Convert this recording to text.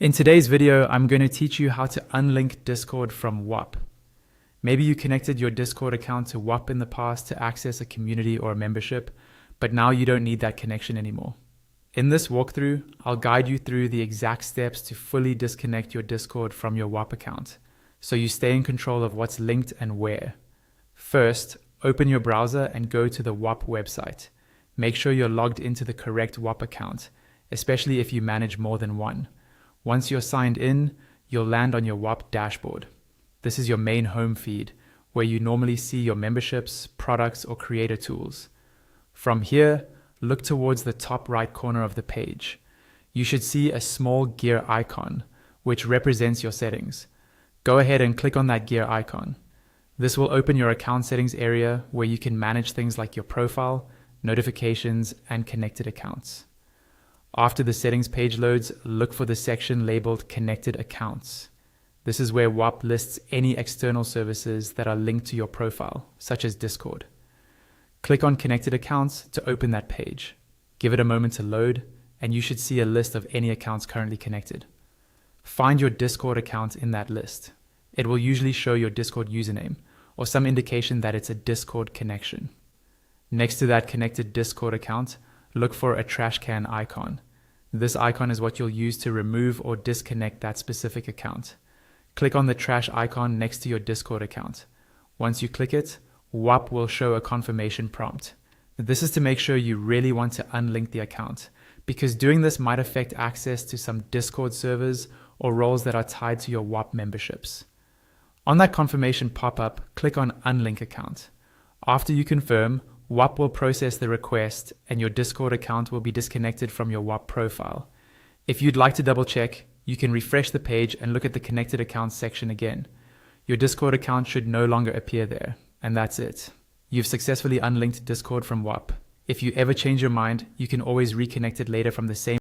In today's video, I'm going to teach you how to unlink Discord from Whop. Maybe you connected your Discord account to Whop in the past to access a community or a membership, but now you don't need that connection anymore. In this walkthrough, I'll guide you through the exact steps to fully disconnect your Discord from your Whop account, so you stay in control of what's linked and where. First, open your browser and go to the Whop website. Make sure you're logged into the correct Whop account, especially if you manage more than one. Once you're signed in, you'll land on your Whop dashboard. This is your main home feed, where you normally see your memberships, products, or creator tools. From here, look towards the top right corner of the page. You should see a small gear icon, which represents your settings. Go ahead and click on that gear icon. This will open your account settings area where you can manage things like your profile, notifications, and connected accounts. After the settings page loads, look for the section labeled Connected Accounts. This is where Whop lists any external services that are linked to your profile, such as Discord. Click on Connected Accounts to open that page. Give it a moment to load, and you should see a list of any accounts currently connected. Find your Discord account in that list. It will usually show your Discord username, or some indication that it's a Discord connection. Next to that connected Discord account, look for a trash can icon. This icon is what you'll use to remove or disconnect that specific account. Click on the trash icon next to your Discord account. Once you click it, Whop will show a confirmation prompt. This is to make sure you really want to unlink the account, because doing this might affect access to some Discord servers or roles that are tied to your Whop memberships. On that confirmation pop-up, click on Unlink Account. After you confirm, Whop will process the request and your Discord account will be disconnected from your Whop profile. If you'd like to double check, you can refresh the page and look at the connected accounts section again. Your Discord account should no longer appear there, and that's it. You've successfully unlinked Discord from Whop. If you ever change your mind, you can always reconnect it later from the same